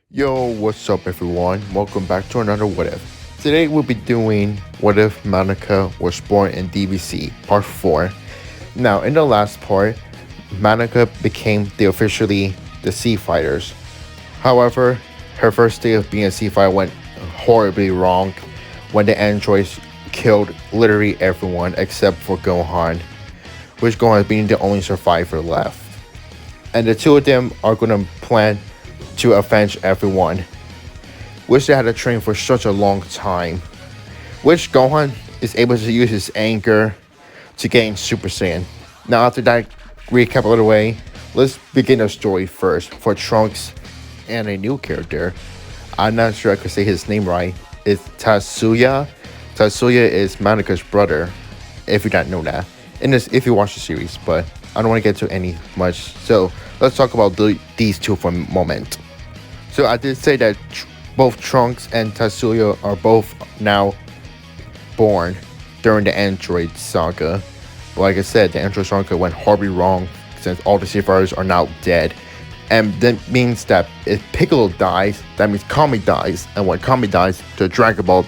Yo, what's up everyone? Welcome back to another What If. Today we'll be doing What If Madoka was born in DBZ, part 4. Now, in the last part, Madoka became officially the Sea Fighters. However, her first day of being a Sea Fighter went horribly wrong when the androids killed literally everyone except for Gohan, which Gohan being the only survivor left. And the two of them are gonna plan to avenge everyone, which they had to train for such a long time. Which Gohan is able to use his anger to gain Super Saiyan. Now, after that recap out of the way, let's begin the story first for Trunks and a new character. I'm not sure I could say his name right. It's Tatsuya. Tatsuya is Madoka's brother, if you don't know that. In this, if you watch the series, but I don't want to get to any much. So let's talk about these two for a moment. So I did say that both Trunks and Tatsuya are both now born during the Android saga. Like I said, the Android saga went horribly wrong since all the Seafarers are now dead. And that means that if Piccolo dies, that means Kami dies. And when Kami dies, the Dragon Ball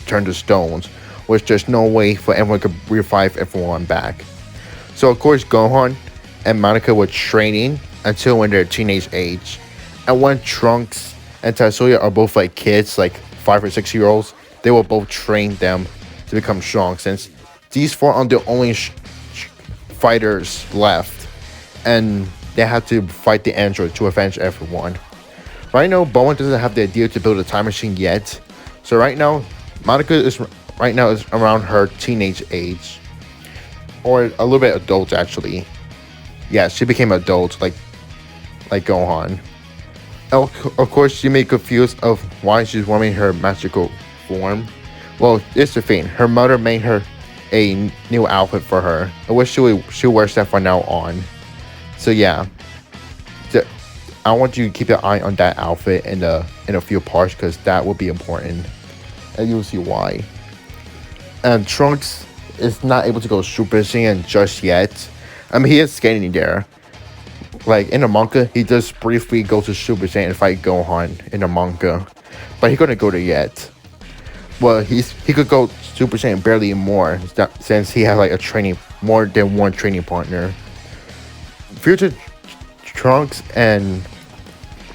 turn to stones, which there's no way for everyone to revive everyone back. So of course Gohan and Madoka were training until when they're teenage age. And when Trunks and Tatsuya are both like kids, like 5 or 6 year olds, they will both train them to become strong since these four are the only fighters left. And they have to fight the android to avenge everyone. Right now, Bowen doesn't have the idea to build a time machine yet. So right now, Madoka is around her teenage age. Or a little bit adult actually. Yeah, she became adult like Gohan. Of course, she may be confused of why she's wearing her magical form. Well, it's the thing. Her mother made her a new outfit for her. I wish she wears that from now on. So yeah, I want you to keep your eye on that outfit in a few parts because that will be important, and you'll see why. And Trunks is not able to go Super Saiyan just yet. I mean, he is getting there. Like in the manga, he just briefly goes to Super Saiyan and fight Gohan in the manga, but he's gonna go there yet. Well, he could go Super Saiyan barely more since he has like more than one training partner. Future Trunks and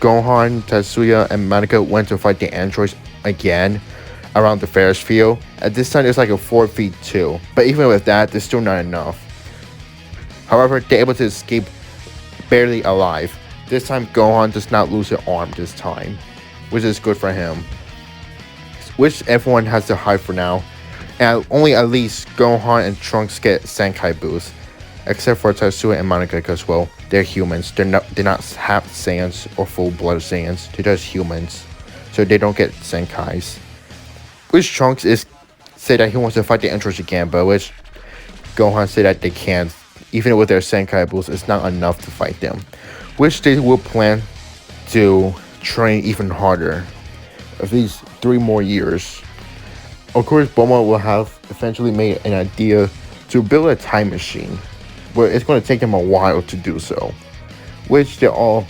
Gohan, Tatsuya, and Madoka went to fight the androids again around the Ferris field. At this time, it's like a 4 feet 2, but even with that, it's still not enough. However, they're able to escape barely alive. This time, Gohan does not lose an arm this time, which is good for him. Which everyone has to hide for now, and only at least Gohan and Trunks get Senkai boosts, except for Tatsuya and Madoka because well, they're humans. They're not half Saiyans or full-blooded Saiyans. They're just humans, so they don't get Senkais. Which Trunks is say that he wants to fight the androids again, but which Gohan said that they can't. Even with their Senkai boosts, it's not enough to fight them. Which they will plan to train even harder. At least 3 more years. Of course, Bulma will have eventually made an idea to build a time machine, but it's going to take them a while to do so. Which they all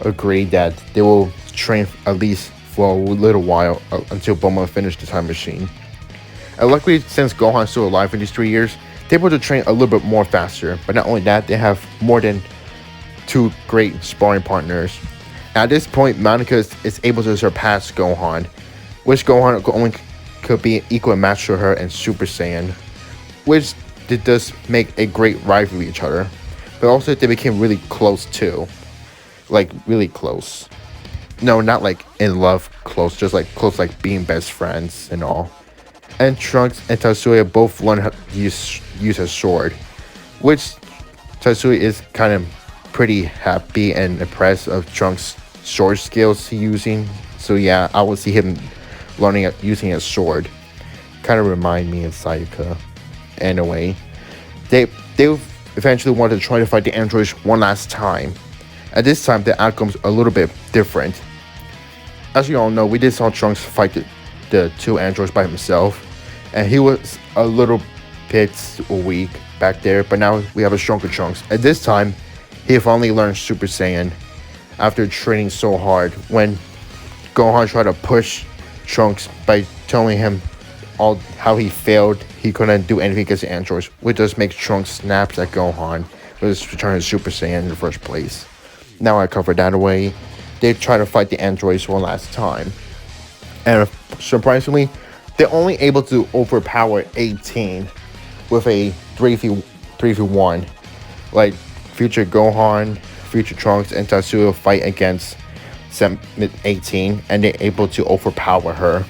agree that they will train at least for a little while until Bulma finishes the time machine. And luckily, since Gohan's still alive in these 3 years, they're able to train a little bit more faster. But not only that, they have more than 2 great sparring partners. At this point, Madoka is able to surpass Gohan, which Gohan only could be equal match to her in Super Saiyan, which it does make a great rival with each other. But also, they became really close too. Like, really close. No, not like in love close, just like close like being best friends and all. And Trunks and Tatsuya both learn how to use a sword, which Tatsuya is kind of pretty happy and impressed of Trunks' sword skills he's using. So yeah, I will see him learning using a sword. Kind of remind me of Sayaka. Anyway, they eventually want to try to fight the androids one last time. At this time, the outcome's a little bit different. As you all know, we did saw Trunks fight the 2 androids by himself, and he was a little bit weak back there, but now we have a stronger Trunks. At this time, he finally learned Super Saiyan after training so hard when Gohan tried to push Trunks by telling him all how he failed. He couldn't do anything against the androids, which does make Trunks snaps at Gohan, but it's returning to Super Saiyan in the first place. Now I covered that away. They try to fight the androids one last time, and surprisingly, they're only able to overpower 18 with a 3v1. Like future Gohan, future Trunks, and Tatsuya fight against 18, and they're able to overpower her.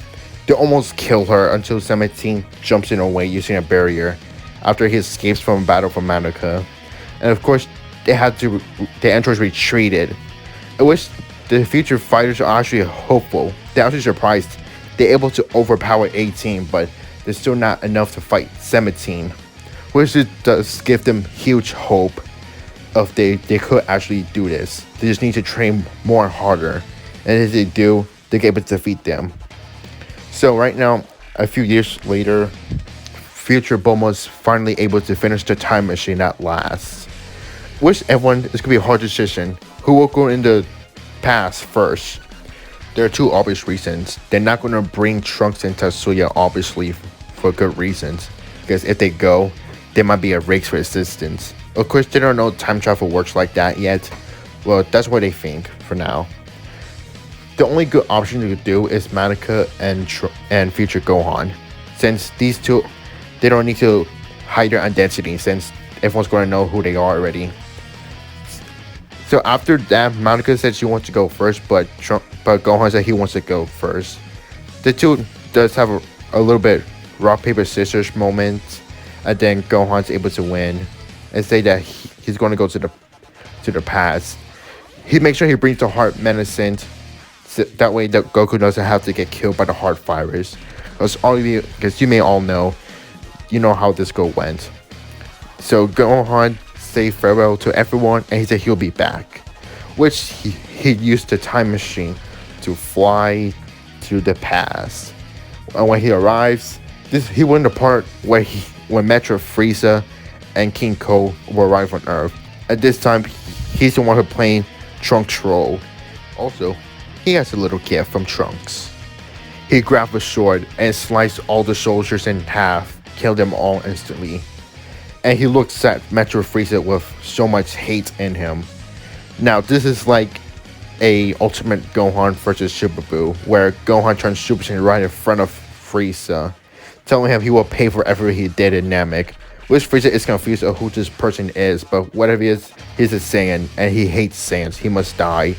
They almost kill her until 17 jumps in her way using a barrier after he escapes from a battle from Madoka. And of course, the androids retreated. I wish the future fighters are actually hopeful. They're actually surprised they're able to overpower 18, but they're still not enough to fight 17, which does give them huge hope of they could actually do this. They just need to train more and harder, and if they do, they'll be able to defeat them. So right now, a few years later, future Bulma's finally able to finish the time machine at last. Wish everyone, this could be a hard decision. Who will go in the past first? There are two obvious reasons. They're not going to bring Trunks and Tatsuya, obviously, for good reasons. Because if they go, there might be a race for assistance. Of course, they don't know time travel works like that yet. Well, that's what they think for now. The only good option to do is Madoka and future Gohan. Since these two, they don't need to hide their identity since everyone's going to know who they are already. So after that, Madoka said she wants to go first, but Gohan said he wants to go first. The two does have a little bit rock, paper, scissors moment, and then Gohan's able to win and say that he's going to go to the past. He makes sure he brings the heart medicine, so that way that Goku doesn't have to get killed by the heart virus. Because you may all know, you know how this went. So Gohan say farewell to everyone, and he said he'll be back, which he used the time machine to fly to the past. And when he arrives, he went the part when Metro Frieza and King Cold will arrive on Earth. At this time, he's the one who playing Trunks' role. Also, he has a little gift from Trunks. He grabbed a sword and sliced all the soldiers in half, killed them all instantly. And he looks at Metro Frieza with so much hate in him. Now, this is like a Ultimate Gohan versus Super Buu, where Gohan turns Super Saiyan right in front of Frieza, telling him he will pay for everything he did in Namek. Which Frieza is confused of who this person is, but whatever he is, he's a Saiyan, and he hates Saiyans. He must die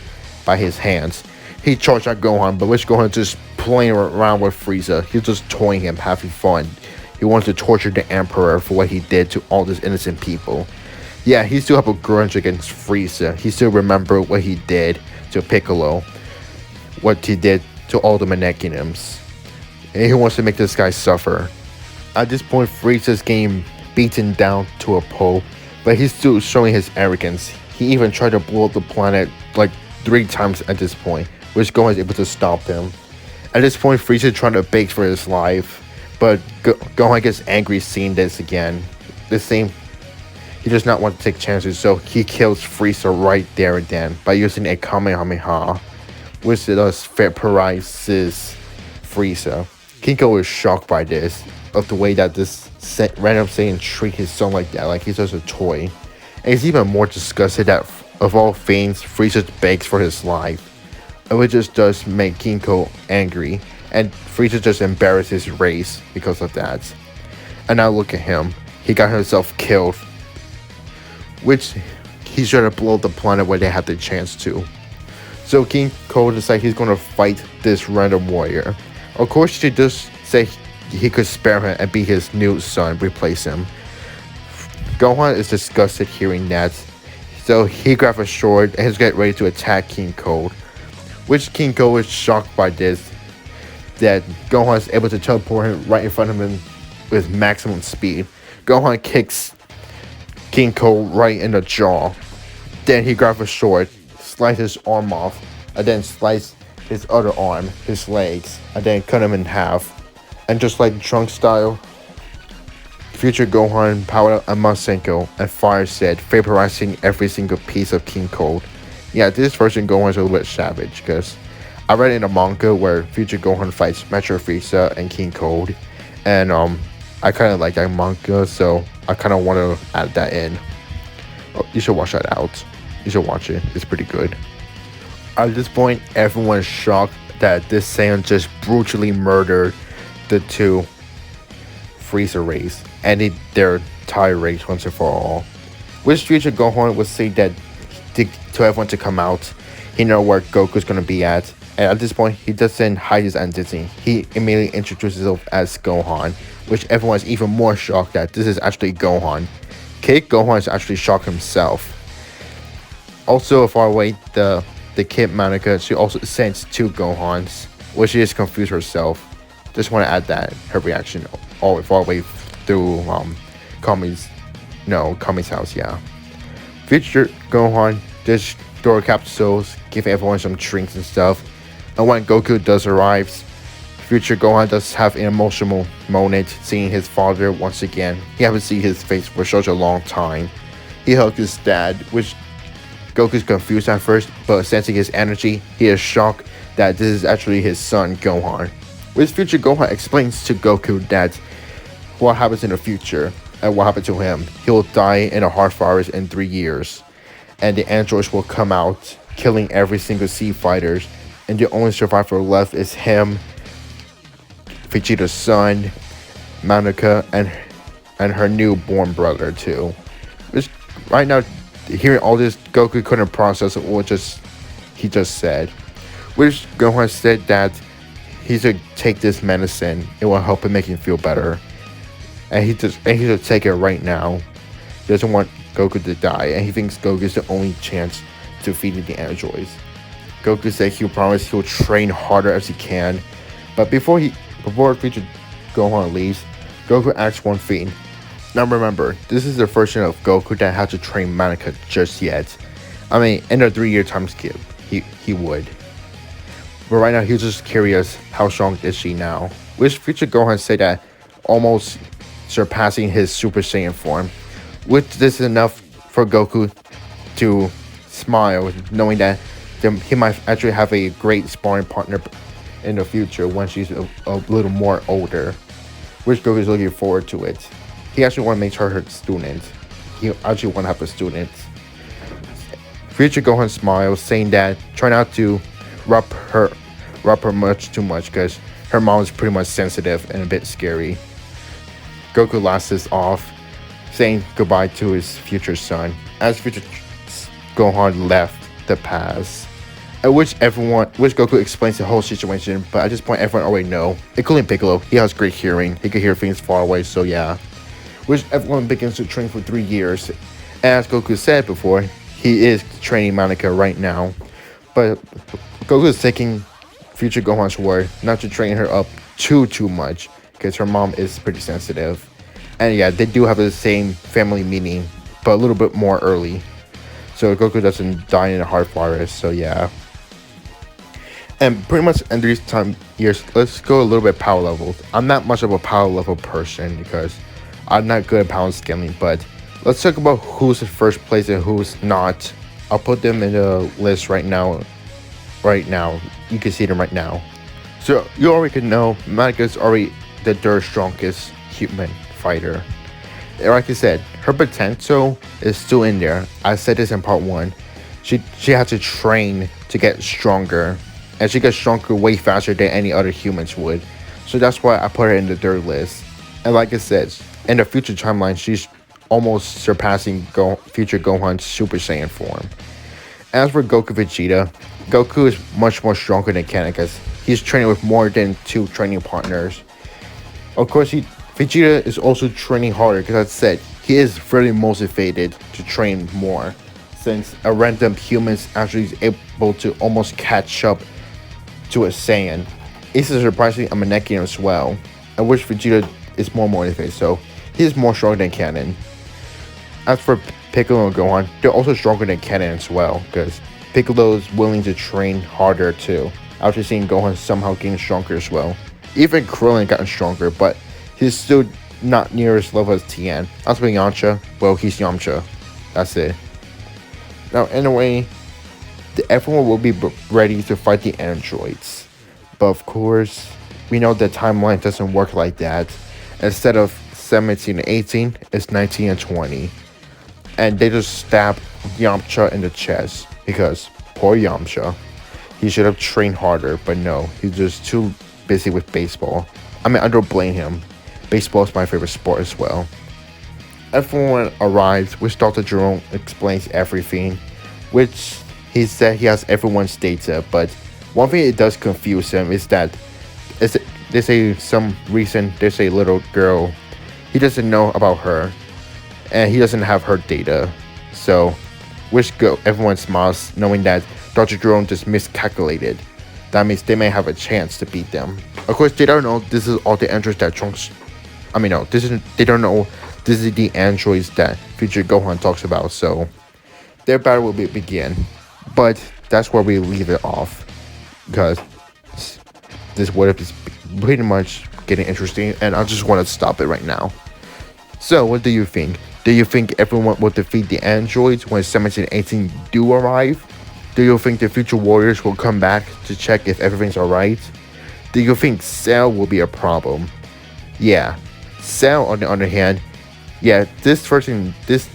by his hands. He charged at Gohan, but which Gohan just playing around with Frieza. He's just toying him, having fun. He wants to torture the Emperor for what he did to all these innocent people. Yeah, he still have a grudge against Frieza. He still remember what he did to Piccolo, what he did to all the Manekinims. And he wants to make this guy suffer. At this point, Frieza's getting beaten down to a pulp, but he's still showing his arrogance. He even tried to blow up the planet like 3 times at this point, which Gohan is able to stop him. At this point, Frieza is trying to beg for his life, but Gohan gets angry seeing this again. He does not want to take chances, so he kills Frieza right there and then by using a Kamehameha, which does vaporizes Frieza. Kinko is shocked by this, of the way that this random Saiyan treat his son like that, like he's just a toy. And he's even more disgusted that, of all things, Frieza begs for his life. Which just does make Kinko angry, and Frieza just embarrasses his race because of that. And now look at him. He got himself killed, which he should have blown the planet where they had the chance to. So King Cold decides he's going to fight this random warrior. Of course, he does say he could spare him and be his new son, replace him. Gohan is disgusted hearing that, so he grabs a sword and he's getting ready to attack King Cold. Which King Cold is shocked by this, that Gohan is able to teleport him right in front of him with maximum speed. Gohan kicks King Cold right in the jaw. Then he grabs a sword, slices his arm off, and then slice his other arm, his legs, and then cut him in half. And just like Trunks style, future Gohan powered a Masenko and fire said, vaporizing every single piece of King Cold. Yeah, this version Gohan is a little bit savage, because I read in a manga where future Gohan fights Metro Frieza and King Cold, and I kind of like that manga, so I kind of want to add that in. Oh, you should watch that out. You should watch it. It's pretty good. At this point, everyone's shocked that this Saiyan just brutally murdered the two Frieza race, ended their entire race once and for all. Which future Gohan would say that to everyone to come out, he know where Goku's gonna be at, and at this point, he doesn't hide his identity. He immediately introduces himself as Gohan, which everyone is even more shocked that this is actually Gohan. Kid Gohan is actually shocked himself. Also, far away, the kid madoka, she also sends 2 Gohans, which she is confused herself. Just want to add that her reaction all far away through Kami's house. Yeah, future Gohan just store capsules, give everyone some drinks and stuff. And when Goku does arrive, future Gohan does have an emotional moment seeing his father once again. He hasn't seen his face for such a long time. He hugged his dad, which Goku's confused at first, but sensing his energy, he is shocked that this is actually his son Gohan. Which future Gohan explains to Goku that what happens in the future and what happened to him. He'll die in a hard forest in 3 years, and the androids will come out, killing every single sea fighters, and the only survivor left is him, Vegeta's son, Madoka, and her newborn brother too. Which right now, hearing all this, Goku couldn't process what he just said. Which Gohan said that he should take this medicine. It will help him make him feel better, and he should take it right now. He doesn't want Goku to die, and he thinks Goku is the only chance to defeat the androids. Goku said he'll promise he'll train harder as he can, but before future Gohan leaves, Goku asks one thing. Now remember, this is the version of Goku that had to train Madoka just yet. I mean, in a 3-year time skip, he would. But right now, he's just curious, how strong is she now? Which future Gohan said that almost surpassing his Super Saiyan form. Which this is enough for Goku to smile, knowing that he might actually have a great sparring partner in the future when she's a little more older. Which Goku is looking forward to it. He actually want to make her student. He actually want to have a student. Future Gohan smiles, saying that try not to rub her much too much, because her mom is pretty much sensitive and a bit scary. Goku laughs this off, saying goodbye to his future son, as future Gohan left the past. At which Goku explains the whole situation, but at this point everyone already know, including Piccolo. He has great hearing, he can hear things far away, so yeah. Which everyone begins to train for 3 years. As Goku said before, he is training Madoka right now, but Goku is taking future Gohan's word not to train her up too much, because her mom is pretty sensitive. And yeah, they do have the same family meeting, but a little bit more early, so Goku doesn't die in a hard forest. So yeah. And pretty much in these years, let's go a little bit power levels. I'm not much of a power level person because I'm not good at power scaling, but let's talk about who's in first place and who's not. I'll put them in the list right now. You can see them right now. So you already could know Madoka is already the third strongest human fighter. Like I said, her potential is still in there. I said this in part 1. She had to train to get stronger, and she gets stronger way faster than any other humans would. So that's why I put her in the third list. And like I said, in the future timeline, she's almost surpassing future Gohan's Super Saiyan form. As for Goku Vegeta, Goku is much more stronger than Ken, because he's training with more than 2 training partners. Of course, Vegeta is also training harder, because as I said, he is very motivated to train more, since a random human is actually able to almost catch up to a Saiyan. Ace is surprisingly a Manekian as well, and which Vegeta is more motivated, so he is more stronger than Canon. As for Piccolo and Gohan, they're also stronger than Canon as well, because Piccolo is willing to train harder too, after seeing Gohan somehow getting stronger as well. Even Krillin gotten stronger, but he's still not near his level as Tien. As for Yamcha, well, he's Yamcha. That's it. Now, anyway, everyone will be ready to fight the androids. But of course, we know the timeline doesn't work like that. Instead of 17 and 18, it's 19 and 20. And they just stab Yamcha in the chest because poor Yamcha. He should have trained harder, but no, he's just too busy with baseball. I mean, I don't blame him. Baseball is my favorite sport as well. Everyone arrives, which Dr. Jerome explains everything, which he said he has everyone's data, but one thing it does confuse him is that there's a little girl, he doesn't know about her, and he doesn't have her data. So, everyone smiles knowing that Dr. Jerome just miscalculated. That means they may have a chance to beat them. Of course, they don't know this is all the androids that Trunks. I mean, no, they don't know this is the androids that future Gohan talks about. So, their battle will begin. But that's where we leave it off, because this what if is pretty much getting interesting, and I just want to stop it right now. So, what do you think? Do you think everyone will defeat the androids when 17 and 18 do arrive? Do you think the future warriors will come back to check if everything's alright? Do you think Cell will be a problem? Yeah. Cell, on the other hand, yeah, this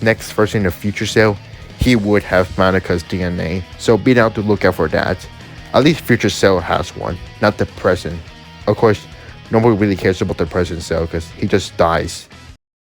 next person in the future Cell, he would have Manika's DNA. So be out to look out for that. At least future Cell has one, not the present. Of course, nobody really cares about the present Cell because he just dies.